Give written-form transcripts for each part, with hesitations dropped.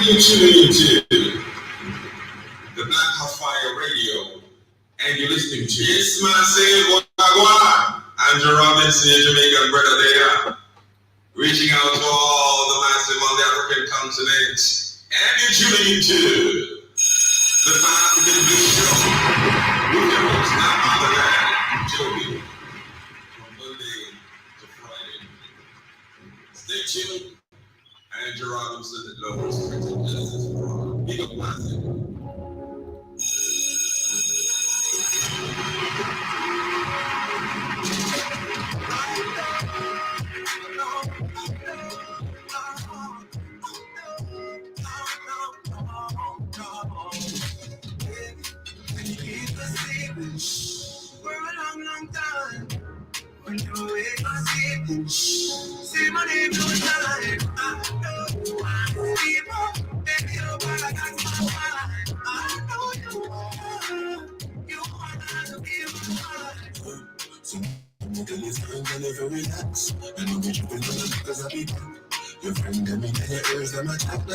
you're tuning into the Black Hot Fire Radio, and you're listening to Yes Man Say Wagwan. Andrew Robinson, your Jamaican brother there, reaching out to all the massive on the African continent, and you're tuning into the Pan African Blues Show with your host, none other than Joey, from Monday to Friday. Stay tuned. Andrew Robinson, the Lowest Written Justice Fraud. Big up massive. For a long, long time, when you wake up sleeping, say my name no time. I know people, baby, you're what I got my mind. I know you want to be mine. So, I'm looking this time, I never relax. I know that you've been on it because I be back. Your friend, them in their ears, them a chat, and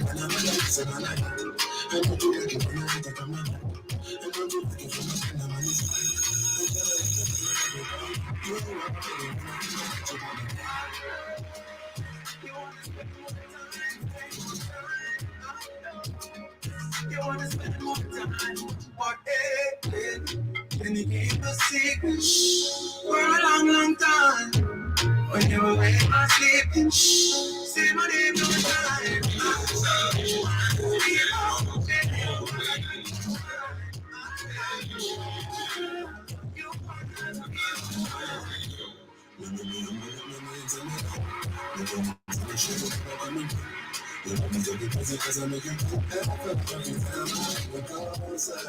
I'm a lights, and I'm like, I'm not doing it, I'm not taking my back. I'm not doing it, I'm not spending my money. You wanna spend more time, but hey, can you keep a secret for a long, long time? When you awake my sleeping, say my name no time. Because I make you feel better every time we're closer.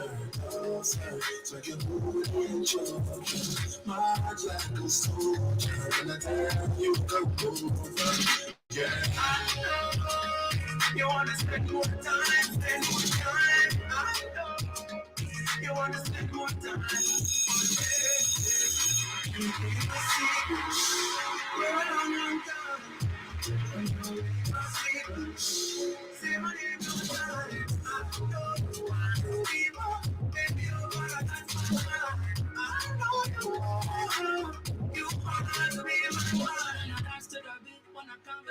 So I can move in your my heart like a soldier. And I tell you come over. Yeah, I know you wanna spend more time, spend more time. I know you wanna spend more time. You keep a secret for a long, long time. When you leave my secret, say my name no time. I know you want to be more, baby, you wanna touch my mind. I know you want to be my one.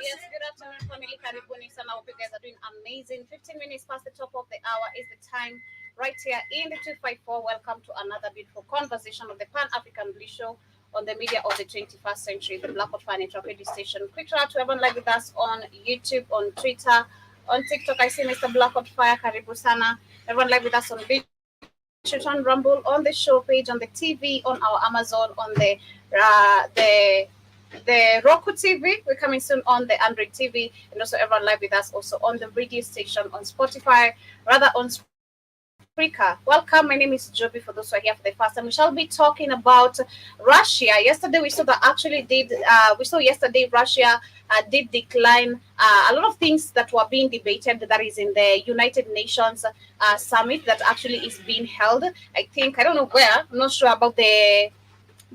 Yes, good afternoon, family. Karibuni sana. Hope you guys are doing amazing. 15 minutes past the top of the hour is the time right here in the 254. Welcome to another beautiful conversation of the Pan-African Blues Show on the media of the 21st century, the Black Hot Financial Radio Station. Quick shout out to everyone live with us on YouTube, on Twitter, on TikTok. I see Mr. Black Hot Fire, Karibu sana. Everyone live with us on video, on Rumble, on the show page, on the TV, on our Amazon, on the Roku TV. We're coming soon on the Android TV, and also everyone live with us also on the radio station, on Spotify, rather on Spreaker. Welcome, my name is Joby for those who are here for the first time. We shall be talking about Russia. Yesterday we saw that yesterday Russia did decline a lot of things that were being debated, that is in the United Nations summit that actually is being held. I don't know where, I'm not sure about the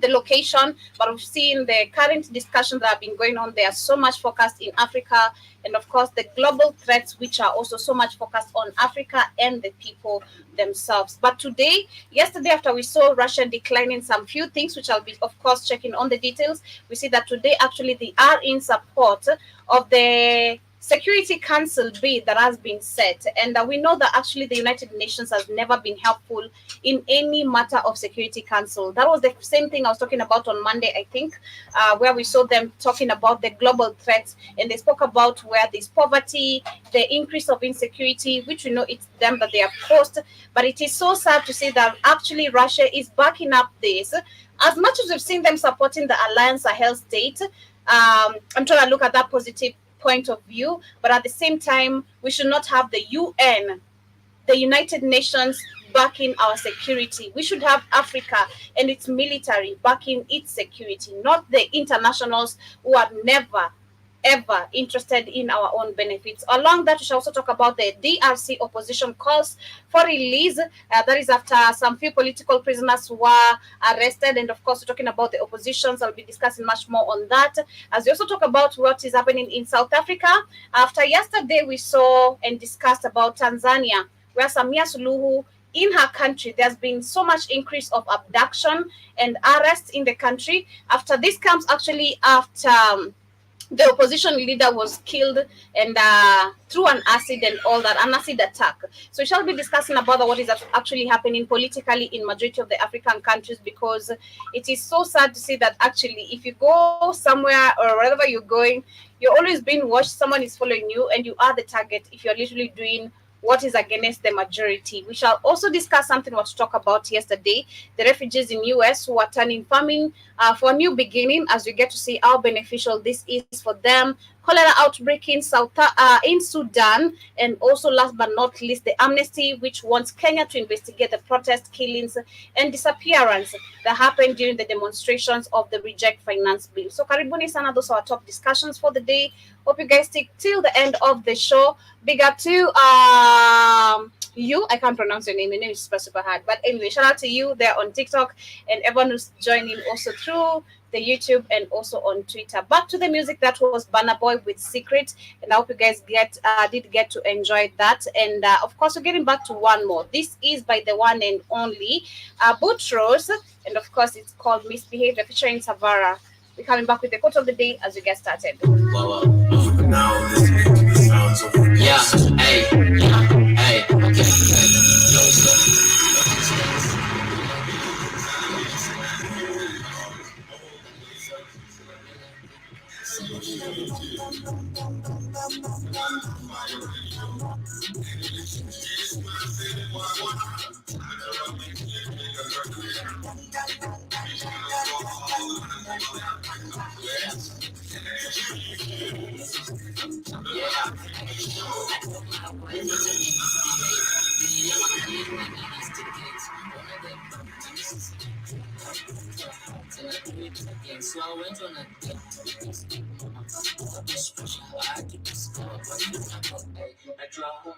location, but we've seen the current discussions that have been going on. They are so much focused in Africa, and of course the global threats, which are also so much focused on Africa and the people themselves. But yesterday, after we saw Russia declining some few things, which I'll be of course checking on the details, we see that today actually they are in support of the Security Council bid that has been set, and we know that actually the United Nations has never been helpful in any matter of Security Council. That was the same thing I was talking about on Monday, I think, where we saw them talking about the global threats, and they spoke about where there's poverty, the increase of insecurity, which we know it's them that they have caused. But it is so sad to see that actually Russia is backing up this. As much as we've seen them supporting the Alliance Sahel state, I'm trying to look at that positive point of view, but at the same time, we should not have the UN, the United Nations, backing our security. We should have Africa and its military backing its security, not the internationals who have never ever interested in our own benefits. Along that, we shall also talk about the DRC opposition calls for release. That is after some few political prisoners were arrested, and of course, we're talking about the oppositions. I'll be discussing much more on that. As we also talk about what is happening in South Africa. After yesterday, we saw and discussed about Tanzania, where Samia Suluhu in her country, there's been so much increase of abduction and arrests in the country. After this comes actually after the opposition leader was killed and through an acid and all that, an acid attack. So we shall be discussing about what is actually happening politically in majority of the African countries, because it is so sad to see that actually if you go somewhere or wherever you're going, you're always being watched, someone is following you, and you are the target if you're literally doing what is against the majority. We shall also discuss something what to talk about yesterday, the refugees in US who are turning farming for a new beginning, as we get to see how beneficial this is for them. Cholera outbreak in Sudan, and also last but not least, the amnesty which wants Kenya to investigate the protest killings and disappearance that happened during the demonstrations of the Reject Finance Bill. So karibuni sana, those are our top discussions for the day. Hope you guys stick till the end of the show. Big up to you. I can't pronounce your name is super hard. But anyway, shout out to you there on TikTok and everyone who's joining also through the YouTube and also on Twitter. Back to the music, that was Banner Boy with Secret, and I hope you guys did get to enjoy that. And of course, we're getting back to one more. This is by the one and only Boutros, and of course, it's called Misbehavior featuring Savara. We're coming back with the quote of the day as we get started. Wow, wow. Now listening to the sounds of okay. So I went on a I draw home.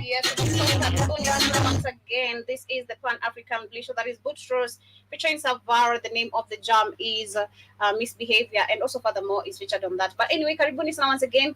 Yes, of course, that's once again. This is the Pan African Blue Show. That is Boutros featuring Savara. The name of the jam is Misbehavior, and also furthermore is featured on that. But anyway, Karibuni sana once again.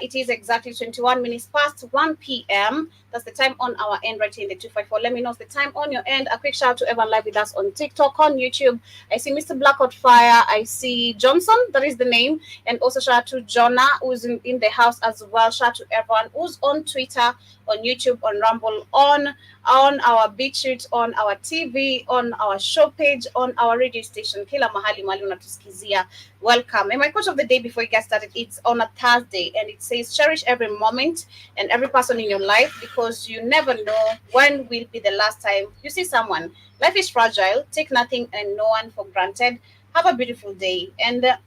It is exactly 21 minutes past 1 p.m. That's the time on our end right here in the 254. Let me know the time on your end. A quick shout out to everyone live with us on TikTok, on YouTube. I see Mr. Blackout Fire. I see Johnson, that is the name. And also shout out to Jonah, who's in the house as well. Shout out to everyone who's on Twitter, on YouTube, on Rumble, on our BitChute, on our TV, on our show page, on our radio station. Kila mahali mali unatusikizia. Welcome. And my quote of the day before we get started, it's on a Thursday, and it says, cherish every moment and every person in your life, because you never know when will be the last time you see someone. Life is fragile. Take nothing and no one for granted. Have a beautiful day. And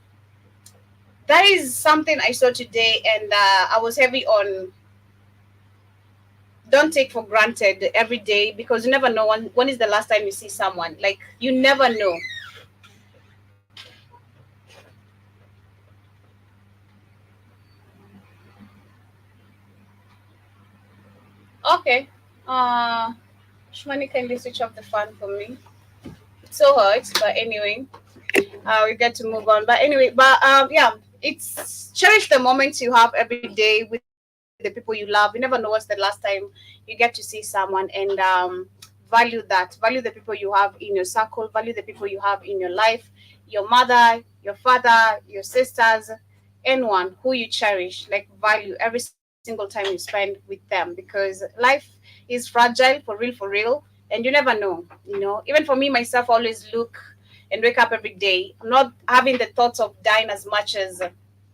that is something I saw today, and I was heavy on don't take for granted every day, because you never know when is the last time you see someone. Like, you never know. Okay. Shmani, kindly switch off the fan for me. It's so hot, but anyway, we get to move on. But anyway, yeah, it's cherish the moments you have every day with the people you love. You never know what's the last time you get to see someone, and value that. Value the people you have in your circle, value the people you have in your life, your mother, your father, your sisters, anyone who you cherish. Like, value every single time you spend with them, because life is fragile, for real, and you never know. Even for me myself, I always look and wake up every day. I'm not having the thoughts of dying as much as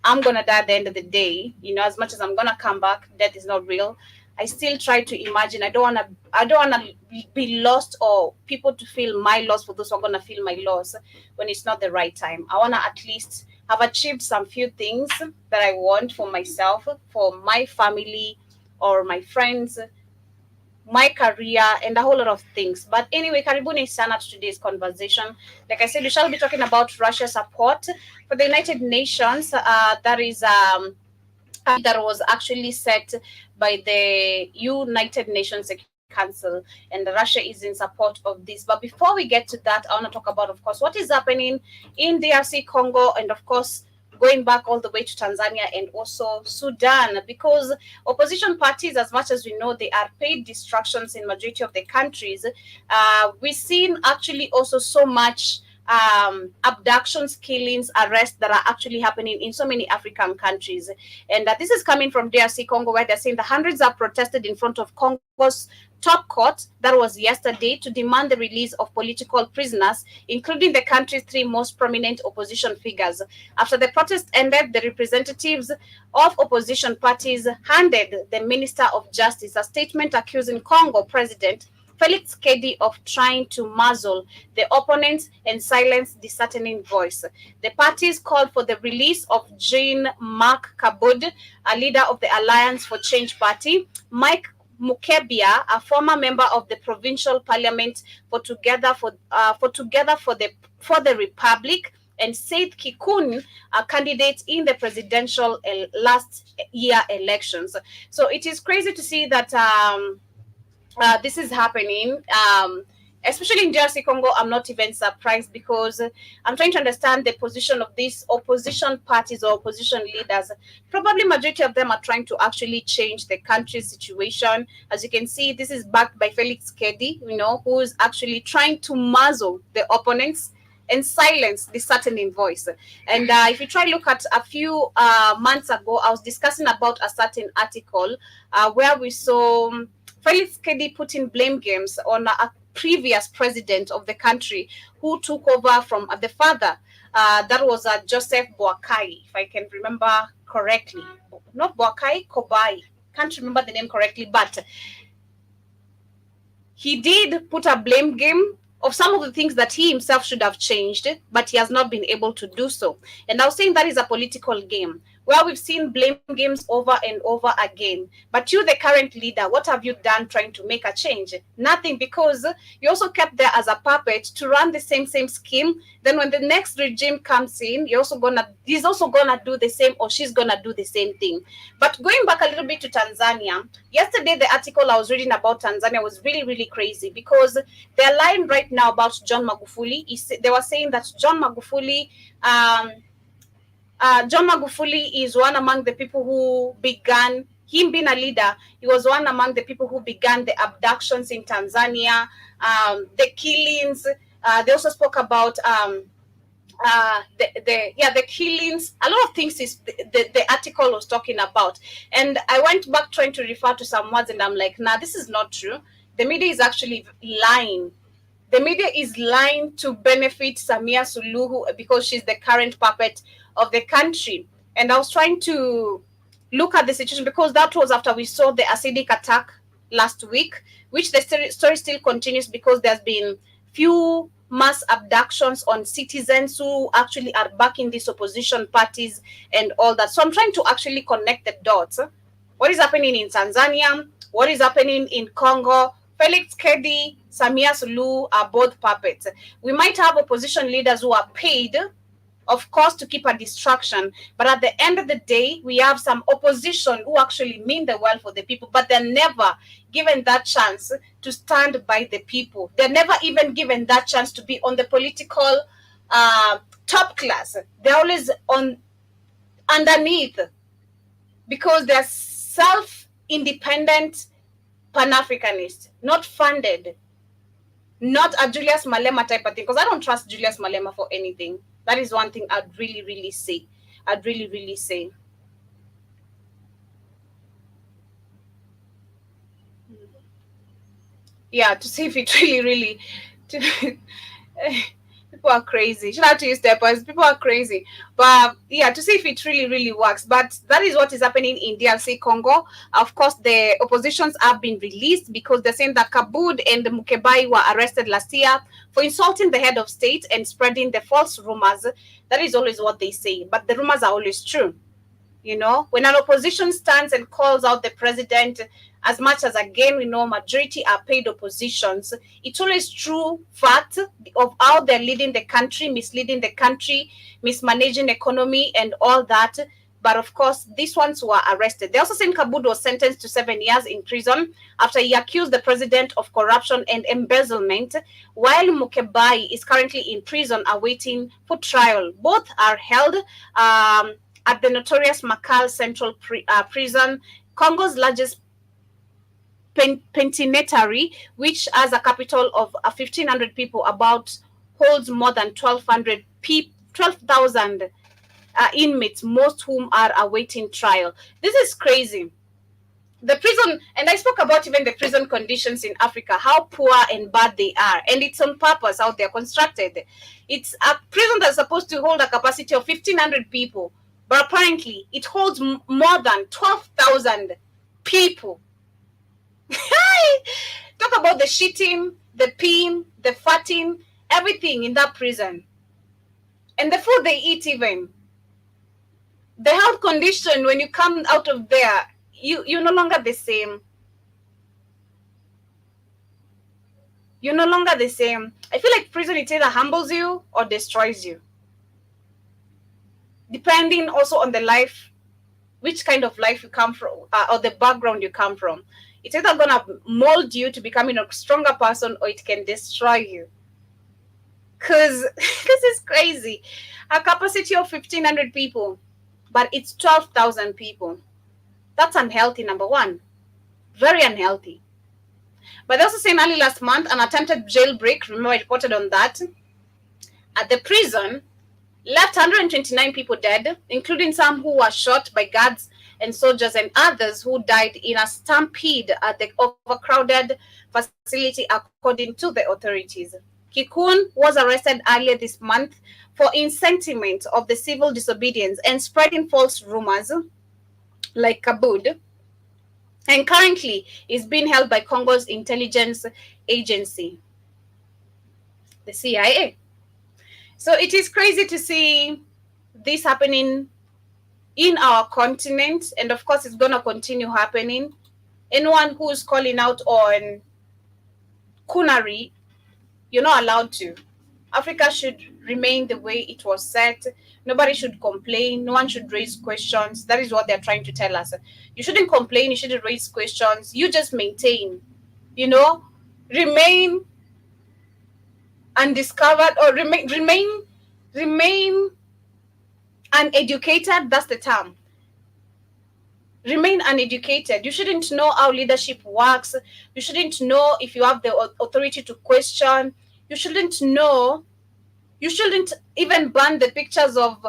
I'm gonna die at the end of the day. As much as I'm gonna come back, death is not real. I still try to imagine. I don't wanna be lost, or people to feel my loss for those who are gonna feel my loss when it's not the right time. I wanna at least have achieved some few things that I want for myself, for my family, or my friends, my career, and a whole lot of things. But anyway, karibuni sana to today's conversation. Like I said, we shall be talking about Russia's support for the United Nations. That is that was actually set by the United Nations Security Council, and Russia is in support of this. But before we get to that, I want to talk about, of course, what is happening in DRC Congo, and of course going back all the way to Tanzania and also Sudan, because opposition parties, as much as we know, they are paid distractions in majority of the countries. We've seen actually also so much abductions, killings, arrests that are actually happening in so many African countries. And this is coming from DRC Congo, where they're saying the hundreds have protested in front of Congo's top court that was yesterday to demand the release of political prisoners, including the country's three most prominent opposition figures. After the protest ended, the representatives of opposition parties handed the Minister of Justice a statement accusing Congo President Felix Tshisekedi of trying to muzzle the opponents and silence the dissenting voice. The parties called for the release of Jean-Marc Kabod, a leader of the Alliance for Change Party, Mike Mukebia, a former member of the provincial parliament for the Republic, and Said Kikun, a candidate in the presidential last year elections. So it is crazy to see that this is happening. Especially in DRC Congo, I'm not even surprised, because I'm trying to understand the position of these opposition parties or opposition leaders. Probably majority of them are trying to actually change the country's situation. As you can see, this is backed by Felix Tshisekedi, who is actually trying to muzzle the opponents and silence the dissenting voice. And if you try look at a few months ago, I was discussing about a certain article where we saw Felix Tshisekedi putting blame games on a previous president of the country who took over from the father. That was Joseph Boakai, if I can remember correctly. Not Boakai, Kobai. Can't remember the name correctly, but he did put a blame game of some of the things that he himself should have changed, but he has not been able to do so. And I was saying that is a political game where we've seen blame games over and over again. But you, the current leader, what have you done trying to make a change? Nothing, because you also kept there as a puppet to run the same scheme. Then when the next regime comes in, he's also gonna do the same, or she's gonna do the same thing. But going back a little bit to Tanzania, yesterday the article I was reading about Tanzania was really, really crazy, because they're lying right now about John Magufuli. They were saying that John Magufuli is one among the people who began, him being a leader, he was one among the people who began the abductions in Tanzania, the killings. They also spoke about the killings. A lot of things is the article was talking about. And I went back trying to refer to some words, and I'm like, nah, this is not true. The media is actually lying. The media is lying to benefit Samia Suluhu, because she's the current puppet of the country. And I was trying to look at the situation, because that was after we saw the acidic attack last week, which the story still continues, because there's been few mass abductions on citizens who actually are backing these opposition parties and all that. So I'm trying to actually connect the dots. What is happening in Tanzania? What is happening in Congo? Felix Tshisekedi, Samia Suluhu are both puppets. We might have opposition leaders who are paid, of course, to keep a distraction. But at the end of the day, we have some opposition who actually mean the well for the people, but they're never given that chance to stand by the people. They're never even given that chance to be on the political top class. They're always on underneath, because they're self-independent Pan-Africanists, not funded. not a Julius Malema type of thing, because I don't trust Julius Malema for anything. That is one thing I'd really, really say. I'd really, really say. Yeah, to see if it really, really, to, people are crazy. Shout out to you, steppers. People are crazy. But yeah, to see if it really, really works. But that is what is happening in DRC Congo. Of course, the oppositions have been released because they're saying that Kabud and Mukebai were arrested last year for insulting the head of state and spreading the false rumors. That is always what they say. But the rumors are always true. You know, when an opposition stands and calls out the president, as much as again we know majority are paid oppositions, it's always true fact of how they're leading the country, misleading the country, mismanaging economy and all that. But of course, these ones were arrested. They also said Kabud was sentenced to 7 years in prison after he accused the president of corruption and embezzlement, while Mukebai is currently in prison awaiting for trial. Both are held at the notorious Makal Central Prison, Congo's largest penitentiary, which has a capital of 1,500 people, about holds more than 12,000 inmates, most whom are awaiting trial. This is crazy. The prison, and I spoke about even the prison conditions in Africa, how poor and bad they are, and it's on purpose how they're constructed. It's a prison that's supposed to hold a capacity of 1,500 people, but apparently it holds more than 12,000 people. Talk about the shitting, the peeing, the farting, everything in that prison, and the food they eat, even the health condition when you come out of there, you're no longer the same. You're no longer the same. I feel like prison, it either humbles you or destroys you, depending also on the life, which kind of life you come from, or the background you come from. It's either gonna mold you to becoming a stronger person, or it can destroy you. Cause this is crazy. A capacity of 1,500 people, but it's 12,000 people. That's unhealthy. Number one, very unhealthy. But also saying early last month, an attempted jailbreak, remember I reported on that, at the prison left 129 people dead, including some who were shot by guards and soldiers, and others who died in a stampede at the overcrowded facility, according to the authorities. Kikun was arrested earlier this month for incitement of the civil disobedience and spreading false rumors like Kabud, and currently is being held by Congo's intelligence agency, the CIA. So it is crazy to see this happening in our continent, and of course it's going to continue happening. Anyone who's calling out on coonery, you're not allowed to. Africa should remain the way it was set. Nobody should complain. No one should raise questions. That is what they're trying to tell us. You shouldn't complain. You shouldn't raise questions. You just maintain, you know, remain undiscovered, or remain uneducated. That's the term. Remain uneducated. You shouldn't know how leadership works. You shouldn't know if you have the authority to question. You shouldn't know. You shouldn't even ban the pictures of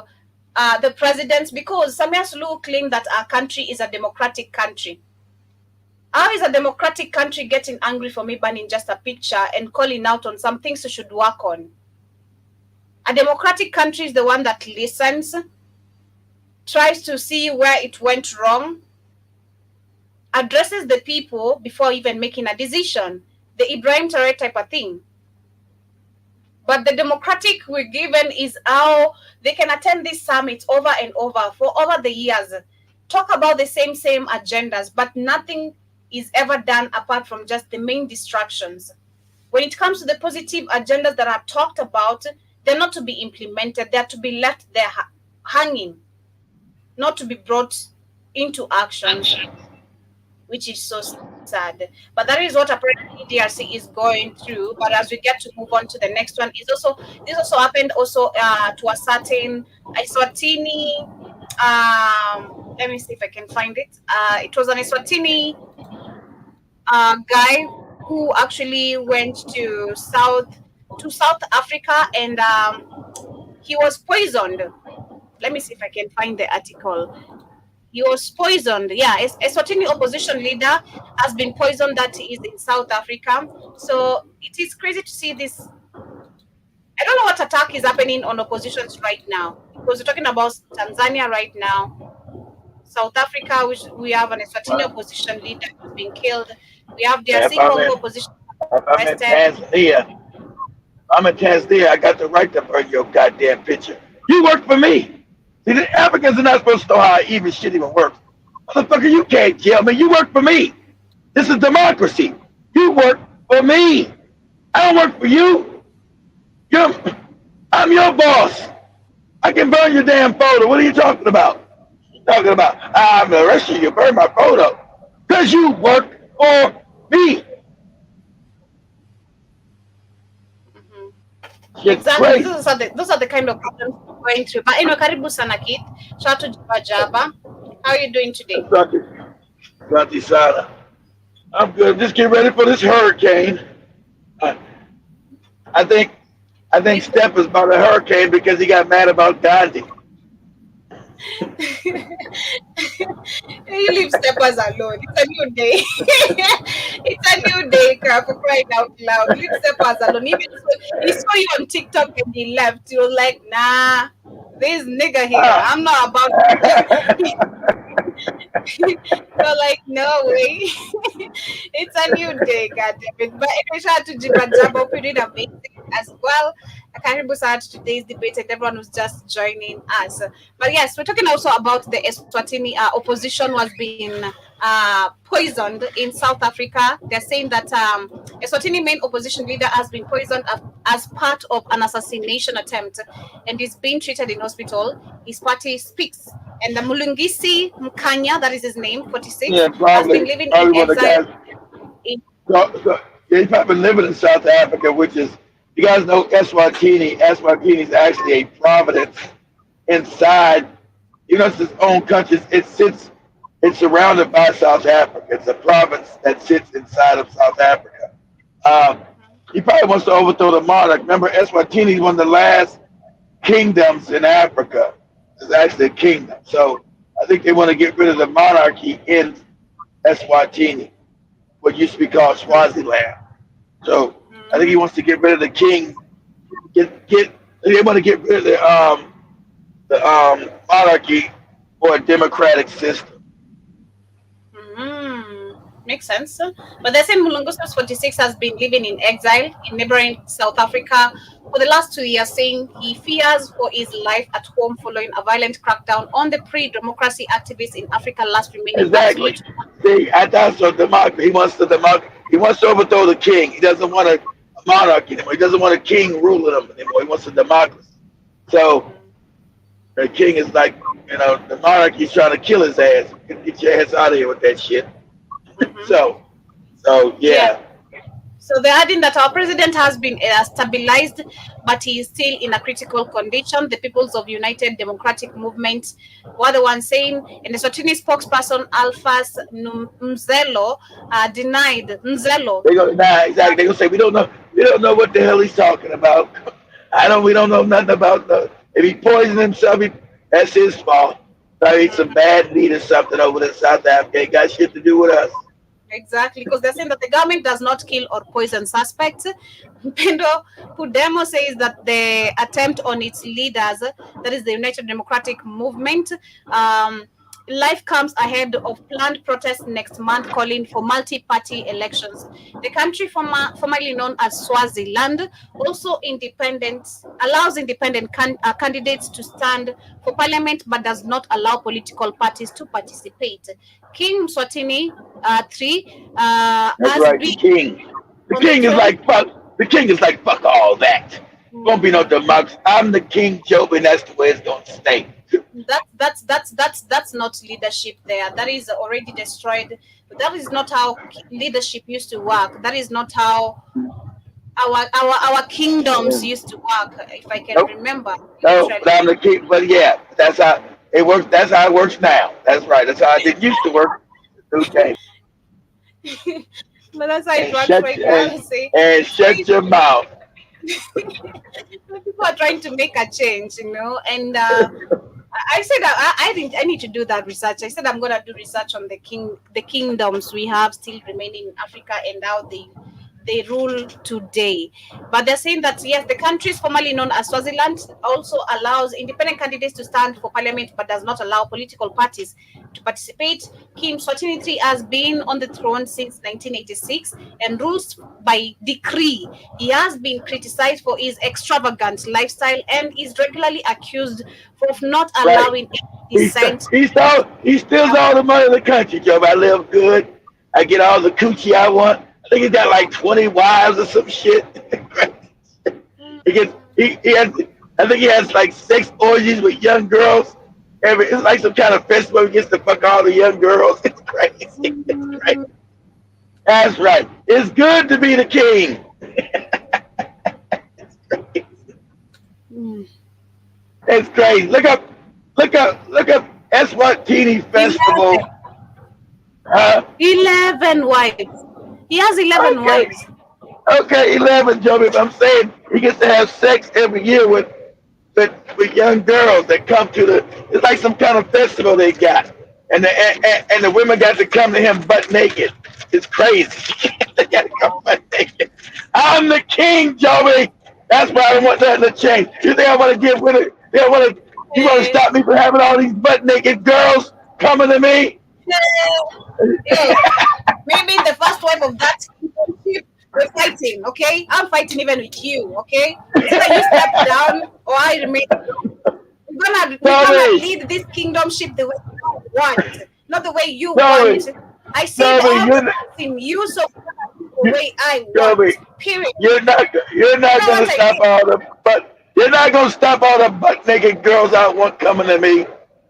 the presidents, because Samia Suluhu claimed that our country is a democratic country. How is a democratic country getting angry for me banning just a picture and calling out on some things you should work on? A democratic country is the one that listens, tries to see where it went wrong, addresses the people before even making a decision. The Ibrahim Traore type of thing. But the democratic we're given is how they can attend these summits over and over for over the years, talk about the same agendas, but nothing is ever done apart from just the main distractions. When it comes to the positive agendas that are talked about, they're not to be implemented. They're to be left there hanging, not to be brought into action, which is so sad. But that is what apparently DRC is going through. But as we get to move on to the next one, this also happened also to a certain Eswatini. Let me see if I can find it. It was an Eswatini guy who actually went to South Africa, and he was poisoned. Let me see if I can find the article. He was poisoned. Yeah, a Swatini opposition leader has been poisoned that is in South Africa. So it is crazy to see this. I don't know what attack is happening on oppositions right now, because we're talking about Tanzania right now, South Africa, which we have an Eswatini Well, opposition leader who's been killed. We have if DRC I'm Congo in opposition if I'm in arrested. Tanzania, I'm in Tanzania. I got the right to burn your goddamn picture. You work for me. See, the Africans are not supposed to know how even shit even works. Motherfucker, you can't kill me. You work for me. This is democracy. You work for me. I don't work for you. You're, I'm your boss. I can burn your damn photo. What are you talking about? Talking about, I'm arresting you. Burn my photo. Because you work for me. Mhm. Shit's Exactly. crazy. Those are the kind of problems we're going through. But karibu sana Kit. Shout out to Jaba Jaba. How are you doing today? Santi Sana. I'm good. Just get ready for this hurricane. I, I think I think It's Steph is about a hurricane because he got mad about Gandhi. You leave steppers alone. It's a new day. It's a new day, crap, for crying out loud. Leave steppers alone. He saw you on TikTok and he left. He was like, nah, this nigga here. Ah. I'm not about You're like, no way. It's a new day, goddammit. But anyway, shout out to Jiba Jaba. Hope you did amazing as well. I can't remember out today's debate and everyone was just joining us. But yes, we're talking also about the Eswatini opposition was being poisoned in South Africa. They're saying that Eswatini main opposition leader has been poisoned as part of an assassination attempt and is being treated in hospital. His party speaks. And the Mulungisi Mkanya, that is his name, 46, Yeah, has been living in probably one of the exile guys. in. So he's probably been living in South Africa, which is you guys know Eswatini. Eswatini is actually a province inside. You know, it's its own country. It sits. It's surrounded by South Africa. It's a province that sits inside of South Africa. Um, he probably wants to overthrow the monarch. Remember, Eswatini is one of the last kingdoms in Africa. It's actually a kingdom. So I think they want to get rid of the monarchy in Eswatini, what used to be called Swaziland. So I think he wants to get rid of the king. Get they want to get rid of the monarchy for a democratic system. Makes sense. But they're saying Mulungusus 46 has been living in exile in neighboring South Africa for the last 2 years, saying he fears for his life at home following a violent crackdown on the pre-democracy activists in Africa last remaining Exactly. absolute. See, I thought so. Democracy. He wants to overthrow the king. He doesn't want a monarchy anymore. He doesn't want a king ruling him anymore. He wants a democracy. So the king is like, the monarchy's trying to kill his ass. Get your ass out of here with that shit. Mhm. So, so Yeah. yeah. So they're adding that our president has been stabilized, but he is still in a critical condition. The Peoples of United Democratic Movement were the ones saying, and the Swatini spokesperson Alphas Mzelo denied Mzelo. They go nah, exactly. They gonna say we don't know what the hell he's talking about. We don't know nothing about if he poisoned himself, that's his fault. Probably ate some bad meat or something over there in South Africa. Ain't got shit to do with us. Exactly, because they're saying that the government does not kill or poison suspects. Pendo Pudemo says that the attempt on its leaders, that is the United Democratic Movement, um, life comes ahead of planned protests next month calling for multi-party elections. The country formerly known as Swaziland also allows independent candidates to stand for parliament but does not allow political parties to participate. King Mswatini III That's has right, the been king. The on the king is throne. like fuck. The king is like fuck all that. Won't be no Mm, democracy. I'm the king, Job, and that's the way it's gonna stay. that's not leadership there. That is already destroyed. That is not how leadership used to work. That is not how our kingdoms used to work, if I can Nope. remember, No, but literally. I'm the king. But yeah, that's how it works. That's how it works now. That's right. That's how it used to work. New change. But that's how it and works right now. See, shut your mouth. people are trying to make a change, and I said I didn't. I need to do that research. I said I'm gonna do research on the kingdoms we have still remaining in Africa and how they rule today. But they're saying that yes, the countries formerly known as Swaziland also allows independent candidates to stand for parliament, but does not allow political parties to participate. King Swatini has been on the throne since 1986 and rules by decree. He has been criticized for his extravagant lifestyle and is regularly accused of not Right. allowing any dissent. He steals all the money in the country, Joe. I live good. I get all the coochie I want. I think he got like 20 wives or some shit. He has, I think he has like 6 orgies with young girls. It's like some kind of festival. He gets to fuck all the young girls. It's crazy. It's crazy. That's right. It's good to be the king. It's crazy. Look up Eswatini Festival. 11, 11 wives. He has 11 Okay. wives. Okay, 11, Joey. But I'm saying he gets to have sex every year with young girls that come to it's like some kind of festival they got. And the women got to come to him butt naked. It's crazy. They got to come butt naked. I'm the king, Joey. That's why I don't want nothing to change. You think I want to give women? You want to Yes. stop me from having all these butt naked girls coming to me? Yes. Maybe the first wife of that kingdomship, we're fighting, okay? I'm fighting even with you, okay? It's either you step down or I remain. We're gonna Joey, lead this kingdomship the way I want, not the way you Joey, want. I see the Joey, excellence in you, so we're gonna do the you, way I Joey, want. Period. you're You not know gonna what I stop mean? you're not gonna stop all the butt naked girls I want coming to me.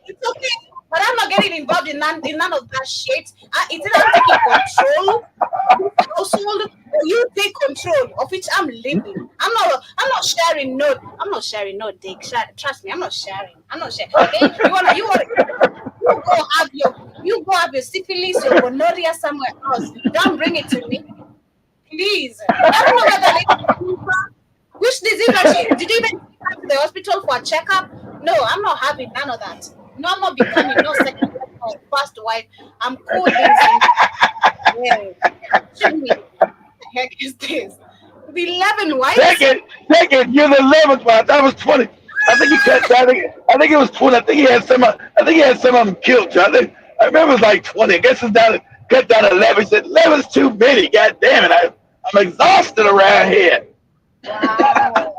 It's okay, but I'm not getting involved in none of that shit. It's either I'm taking control of this household or you take control of which I'm living. I'm not sharing no. I'm not sharing no dick. Trust me, I'm not sharing. I'm not sharing. Okay, you go have your syphilis, your gonorrhea somewhere else. Don't bring it to me, please. I don't know where the lady came from. Which disease that she did you even take her to the hospital for a checkup? No, I'm not having none of that. No, I'm not becoming no second wife or first wife. I'm cool being single. Yeah. Show me. What the heck is this? The 11 wives? Second, you're the 11th one. That was 20. I think he cut down. I think it was 20. I think he had some. I think he had some of them killed. I remember it was like 20. I guess it's down. Cut down to 11. He said 11's too many. God damn it! I'm exhausted around here. Wow.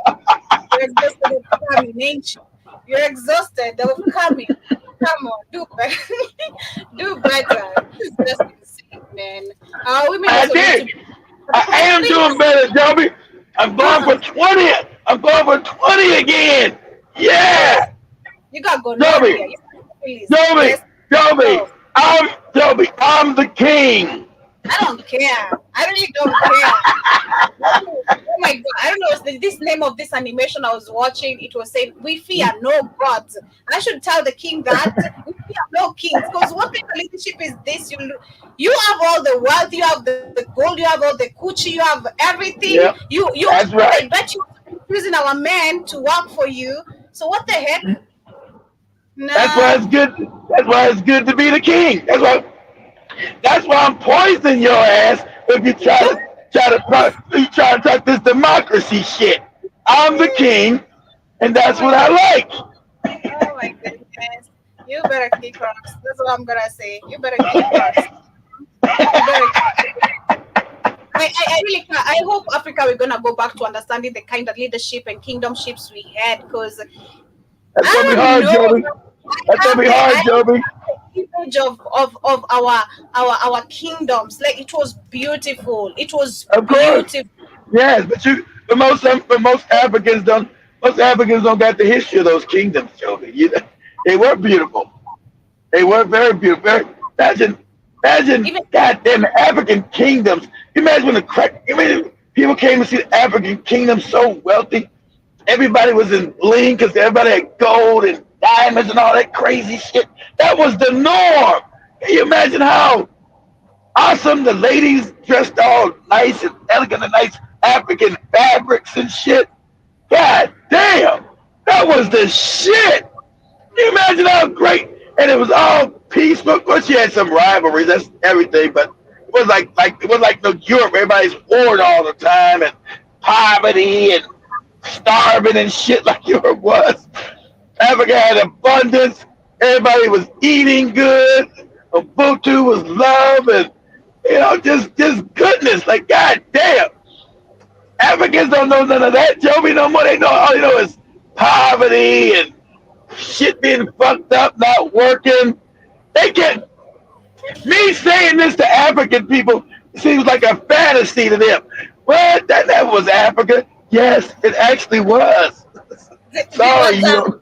You're exhausted of coming, ain't you? You're exhausted of coming. Come on, do better. Do better. This is just insane, man. Women I also need to did. be. I am doing Please. better, Joby. I'm going for 20. I'm going for 20 again. Yes. Yeah, You got Joby, gonorrhea. You got syphilis. Joby, Yes. Joby. No. I'm the king. I don't care. I really don't care. Oh my god! I don't know what's this name of this animation I was watching. It was saying, "We fear no gods." I should tell the king that we fear no kings, because what kind of leadership is this? You have all the wealth, you have the gold, you have all the coochie, you have everything. Yep, that's I right. bet you using our men to work for you. So what the heck? That's why Nah. it's good. That's why it's good to be the king. That's why I'm poisoning your ass if you try to talk this democracy shit. I'm the king, and Oh that's my what I god! like. Oh my goodness! You better kick rocks. That's what I'm gonna say. You better kick rocks. You better. I really can't. I hope Africa we're gonna go back to understanding the kind of leadership and kingdomships we had, because That's gonna be I don't hard, know. Joby. That's gonna be I hard, have Joby. the image of our kingdoms. Like it was beautiful. It was Of course. beautiful. Yes, but most Africans don't got the history of those kingdoms, Joby. They were beautiful. They were very beautiful. Imagine, Even goddamn African kingdoms. Imagine when people came to see the African kingdoms so wealthy. Everybody was in bling because everybody had gold and diamonds and all that crazy shit. That was the norm. Can you imagine how awesome. The ladies dressed all nice and elegant and nice African fabrics and shit. God damn, that was the shit. Can you imagine how great? And it was all peaceful. Of course, you had some rivalries. That's everything. But it was like it was like no Europe. Everybody's warring all the time and poverty and starving and shit like Europe was. Africa had abundance. Everybody was eating good. Ubuntu was love and just goodness. Like God damn, Africans don't know none of that, Joby. No more. They know all they know is poverty and shit being fucked up, not working. They can't. Me saying this to African people seems like a fantasy to them. What? That never was Africa. Yes, it actually was. Sorry, you Zibajaba, don't.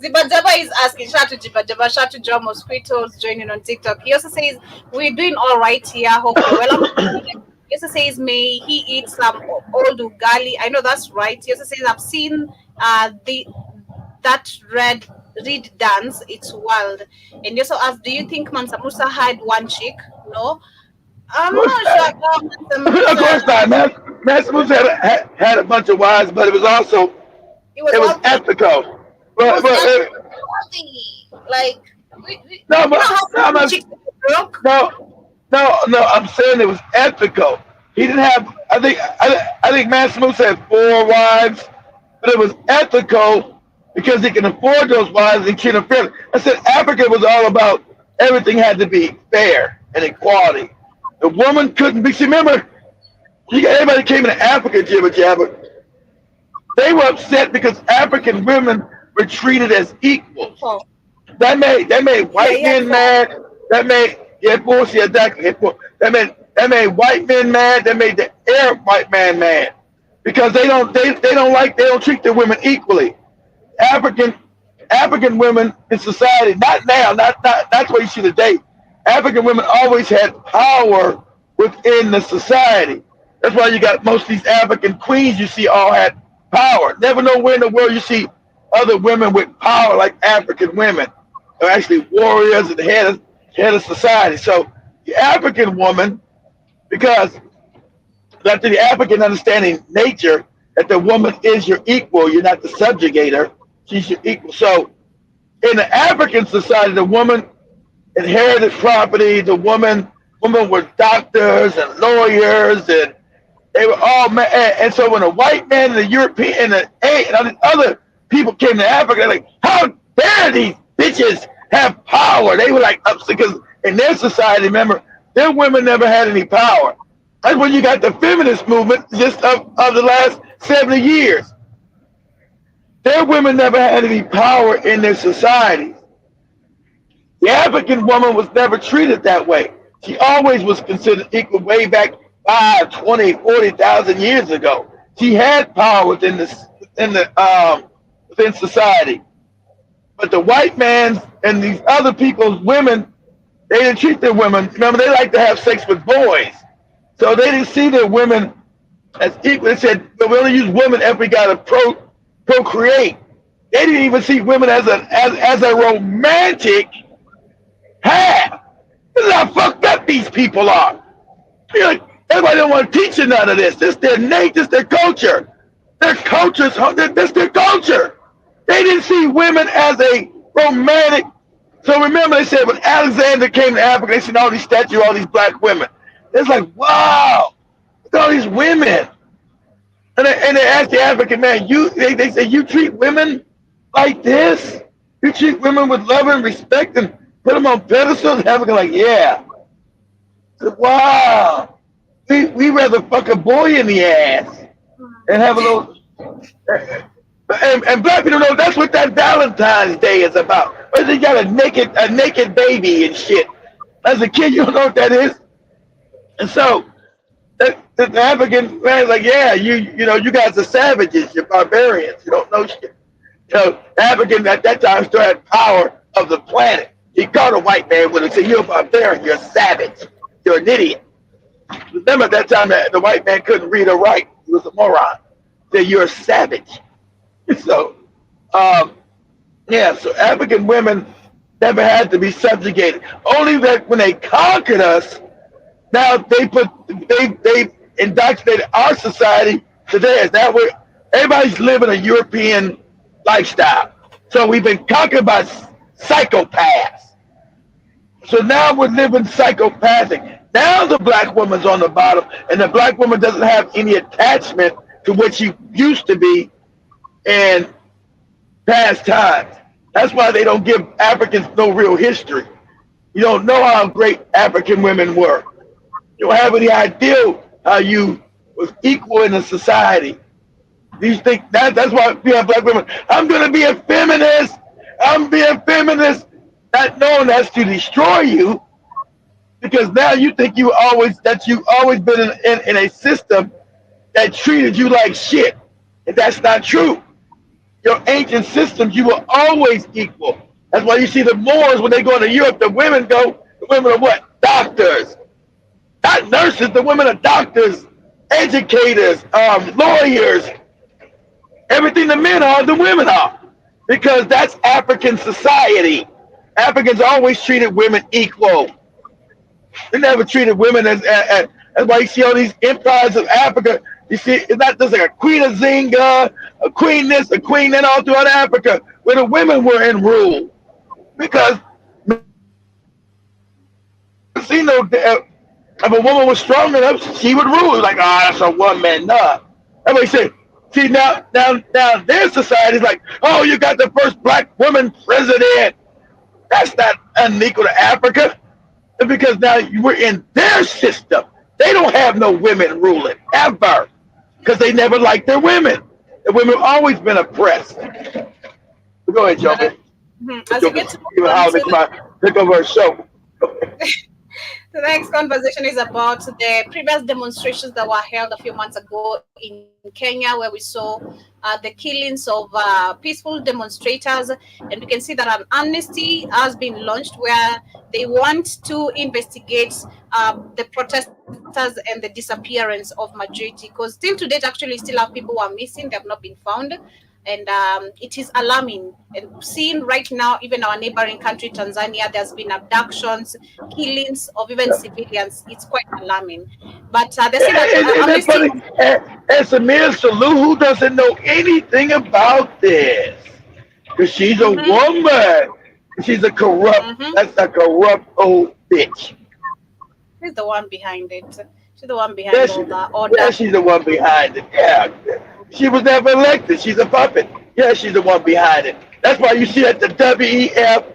Zibajaba is asking, Shatu Jibajaba, Shatu Joe Mosquitoes joining on TikTok. He also says, we're doing all right here. Hope you're well. He also says, may he eat some old ugali. I know that's right. He also says, I've seen the that reed dance. It's wild. And he also asked, do you think Mansa Musa had one chick? No. Of I'm course not sure not. about Mansa Of Musa. course not. Master Moose had a bunch of wives, but it was also He was it was wealthy. ethical. He But was but wealthy. Like, no, you know but how no, some chicks broke? no. I'm saying it was ethical. He didn't have. I think Master Moose had 4 wives, but it was ethical because he can afford those wives and treat them fairly. I said Africa was all about everything had to be fair and equality. The woman couldn't be. See, remember, you got everybody came into Africa, jibber jabber. They were upset because African women were treated as equals. Oh, That made yeah, white yeah, men mad. That made yeah, bullshit, exactly. That made white men mad. That made the Arab white man mad because they don't treat their women equally. African African women in society, not now, not what you see today. African women always had power within the society. That's why you got most of these African queens you see all had power. Never know where in the world you see other women with power like African women. They're actually warriors and head of society. So the African woman, because after the African understanding nature that the woman is your equal, you're not the subjugator, she's your equal. So in the African society, the woman inherited property. The women were doctors and lawyers, and they were all men. And so when a white man and the European and the other people came to Africa, they're like, how dare these bitches have power? They were like upset because in their society, remember, their women never had any power. That's when you got the feminist movement just of the last 70 years. Their women never had any power in their society. The African woman was never treated that way. She always was considered equal way back 5, 20, 40,000 years ago. She had power within society. But the white man and these other people's women, they didn't treat their women. Remember, they like to have sex with boys. So they didn't see their women as equal. They said, well, we only use women if we got to procreate. They didn't even see women as a romantic half. This is how fucked up these people are. You're like, everybody don't want to teach you none of this. This is their nature, this is their culture. Their culture's this their culture. They didn't see women as a romantic. So remember, they said when Alexander came to Africa, they seen all these statues, all these black women. It's like, wow, look at all these women. And they asked the African man, they say, you treat women like this? You treat women with love and respect and put them on pedestals? African like, yeah. I said, wow. We rather fuck a boy in the ass and have a little. And black people know that's what that Valentine's Day is about. Where they got a naked baby and shit. As a kid, you don't know what that is. And so the African man's like, yeah, you guys are savages, you're barbarians, you don't know shit. The African at that time still had power of the planet. He called a white man with it, say, you're a barbarian, you're a savage, you're an idiot. Remember at that time that the white man couldn't read or write. He was a moron. He said, you're a savage. So, um, yeah, so African women never had to be subjugated. Only that when they conquered us, Now they indoctrinated our society to theirs. Now we're everybody's living a European lifestyle. So we've been conquered by psychopaths. So now we're living psychopathic. Now the black woman's on the bottom, and the black woman doesn't have any attachment to what she used to be in past times. That's why they don't give Africans no real history. You don't know how great African women were. You don't have any idea how you was equal in the society. These think that's why we have black women. I'm gonna be a feminist. I'm being feminist, not knowing that's to destroy you, because now you think you've always been in a system that treated you like shit, and that's not true. Your ancient systems, you were always equal. That's why you see the Moors when they go to Europe. The women are what? Doctors, not nurses. The women are doctors, educators, lawyers. Everything the men are, the women are, because that's African society. Africans always treated women equal. They never treated women as that's why you see all these empires of Africa. You see, it's not just like a queen of Zinga, a queen this, a queen that, all throughout Africa, where the women were in rule. Because you know, if a woman was strong enough, she would rule. Like, that's a woman. Nah. Everybody say, see now their society is like, oh, you got the first black woman president. That's not unequal to Africa. Because now we're in their system. They don't have no women ruling ever, because they never liked their women. The women have always been oppressed. Go ahead, Joker. As we get to Even how they come out, take over our show. the next conversation is about the previous demonstrations that were held a few months ago in Kenya, where we saw the killings of peaceful demonstrators. And we can see that an amnesty has been launched where they want to investigate the protesters and the disappearance of majority. Because still to date, actually, still have people who are missing. They have not been found. And it is alarming. And seeing right now, even our neighboring country, Tanzania, there's been abductions, killings of even civilians. It's quite alarming. But they say that Isn't that amnesty. funny? And Samir Suluhu doesn't know anything about this, because she's a woman. She's a corrupt. That's a corrupt old bitch. She's the one behind it. She's the one Yeah, behind all the order. yeah, she's the one behind it. Yeah, she was never elected. She's a puppet. Yeah, she's the one behind it. That's why you see at the WEF,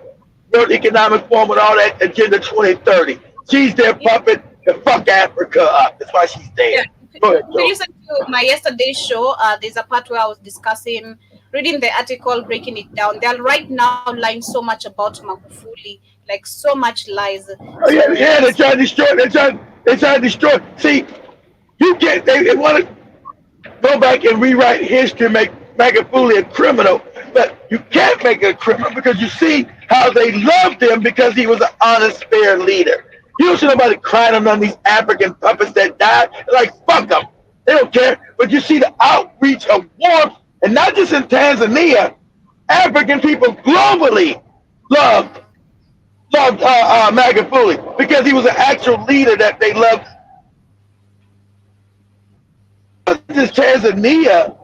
World Economic Forum, and all that Agenda 2030. She's their puppet to fuck Africa up. That's why she's there. Yeah. Go ahead, If you Joe. listen to my yesterday's show, there's a part where I was discussing, reading the article, breaking it down. They are right now lying so much about Magufuli, like so much lies. Oh So yeah, yeah. They're trying to destroy. They're trying to destroy. See, you can't. They want to go back and rewrite history, make Magufuli a criminal, but you can't make a criminal because you see how they loved him because he was an honest, fair leader. You don't see nobody crying on none of these African puppets that died. They're like, fuck them. They don't care. But you see the outreach of warmth, and not just in Tanzania, African people globally loved Magufuli because he was an actual leader that they loved. It wasn't just Tanzania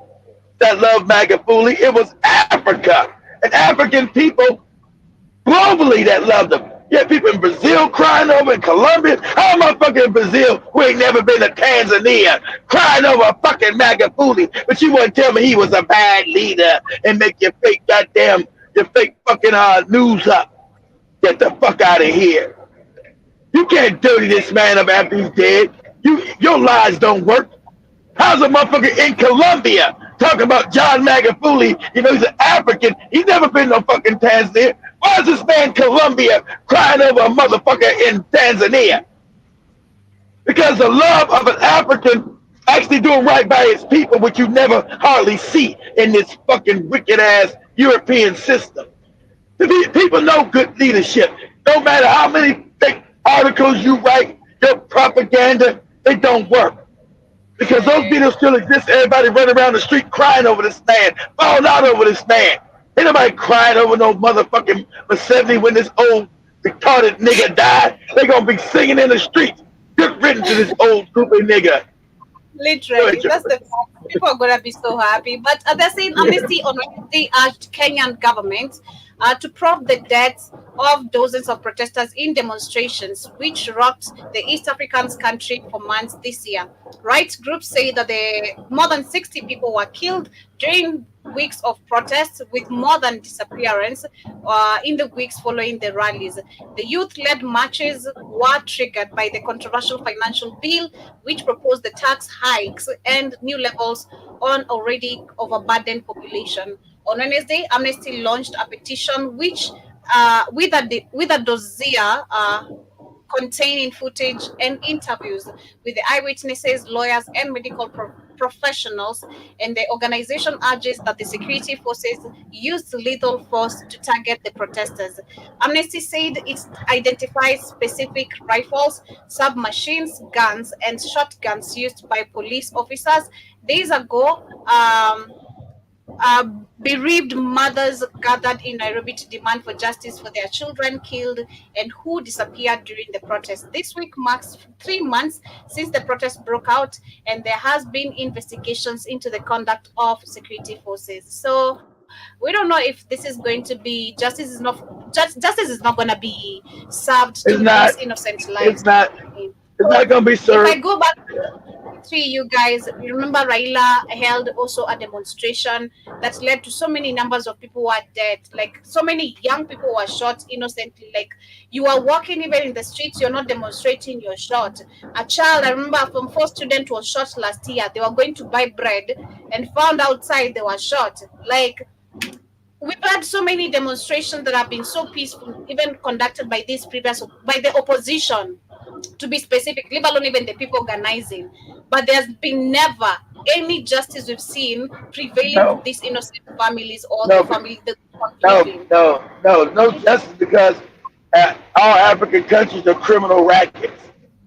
that loved Magufuli, it was Africa and African people globally that loved him. You had people in Brazil crying over, in Colombia. How motherfucker in Brazil who ain't never been to Tanzania crying over fucking Magufuli, but you wouldn't tell me he was a bad leader and make your fake fucking news up. Get the fuck out of here. You can't dirty this man up after he's dead. Your lies don't work. How's a motherfucker in Colombia talking about John Magufuli? You know, he's an African. He's never been no fucking Tanzania. Why is this man in Colombia crying over a motherfucker in Tanzania? Because the love of an African actually doing right by his people, which you never hardly see in this fucking wicked ass European system. People know good leadership. No matter how many fake articles you write, your propaganda, they don't work. Because those videos still exist. Everybody running around the street crying over this man, falling out over this man. Ain't nobody crying over no motherfucking Museveni when this old retarded nigga died. They gonna be singing in the streets. Good written to this old stupid nigga. Go ahead, Literally, Joe. that's the fact. People are gonna be so happy. But they're saying Amnesty on Wednesday urged Kenyan government to probe the deaths of dozens of protesters in demonstrations which rocked the East African country for months this year. Rights groups say that more than 60 people were killed during weeks of protests, with more than disappearance in the weeks following the rallies. The youth-led marches were triggered by the controversial financial bill, which proposed the tax hikes and new levels on already overburdened population. On Wednesday, Amnesty launched a petition which, with a dossier containing footage and interviews with the eyewitnesses, lawyers, and medical professionals. And the organization urges that the security forces used lethal force to target the protesters. Amnesty said it identifies specific rifles, submachines, guns, and shotguns used by police officers. Days ago, uh, bereaved mothers gathered in Nairobi to demand for justice for their children killed and who disappeared during the protest. This week marks 3 months since the protest broke out, and there has been investigations into the conduct of security forces. So we don't know if this is going to be justice is not going to be served to It's these not. innocent lives. It's not. It's not gonna be If I served. go back three, you guys remember Raila held also a demonstration that led to so many numbers of people who are dead, like so many young people were shot innocently. Like you are walking even in the streets, you're not demonstrating, you're shot. A child, I remember from four student was shot last year. They were going to buy bread and found outside they were shot. Like we've had so many demonstrations that have been so peaceful, even conducted by the opposition, to be specific, leave alone even the people organizing. But there's been never any justice we've seen prevailing to No. these innocent families or the No. family the No. grieving. No justice because all African countries are criminal rackets.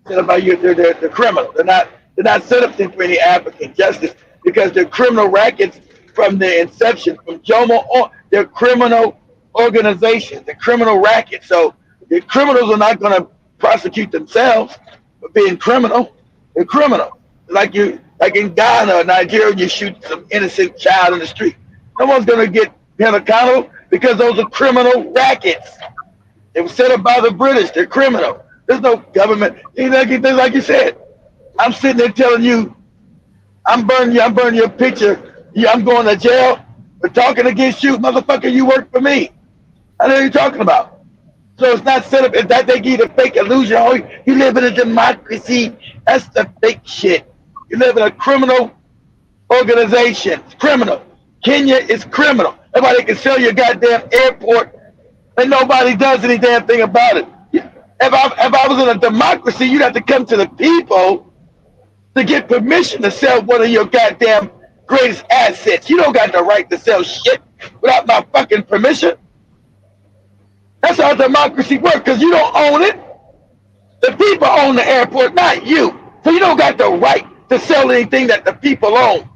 Set up by you, they're criminal. They're not set up for any African justice because they're criminal rackets from the inception, from Jomo on. They're criminal organizations, they're criminal rackets. So the criminals are not going to prosecute themselves for being criminal. They're criminal. Like in Ghana or Nigeria, you shoot some innocent child in the street. No one's going to get held accountable because those are criminal rackets. It was set up by the British. They're criminal. There's no government. Like you said, I'm sitting there telling you, I'm burning your picture. I'm going to jail for talking against you. Motherfucker, you work for me. I know what you're talking about. So it's not set up. It's that they give you the fake illusion. Oh, you live in a democracy. That's the fake shit. You live in a criminal organization. It's criminal. Kenya is criminal. Nobody can sell your goddamn airport and nobody does any damn thing about it. If I was in a democracy, you'd have to come to the people to get permission to sell one of your goddamn greatest assets. You don't got the right to sell shit without my fucking permission. That's how democracy works because you don't own it. The people own the airport, not you. So you don't got the right to sell anything that the people own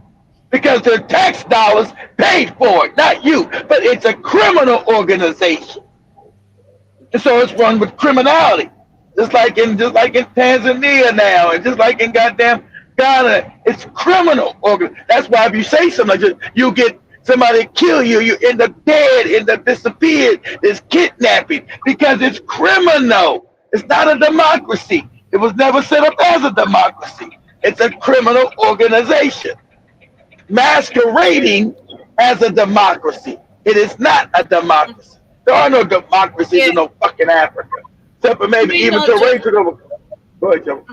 because their tax dollars paid for it, not you. But it's a criminal organization. And so it's run with criminality. Just like in Tanzania now, and just like in goddamn Ghana, it's criminal. That's why if you say something like this, you get somebody kill you, you end up dead, end up disappeared. There's kidnapping because it's criminal. It's not a democracy. It was never set up as a democracy. It's a criminal organization masquerading as a democracy. It is not a democracy. There are no democracies Yeah, in no fucking Africa. Except for maybe we even know to raise it over. Go ahead, Joe.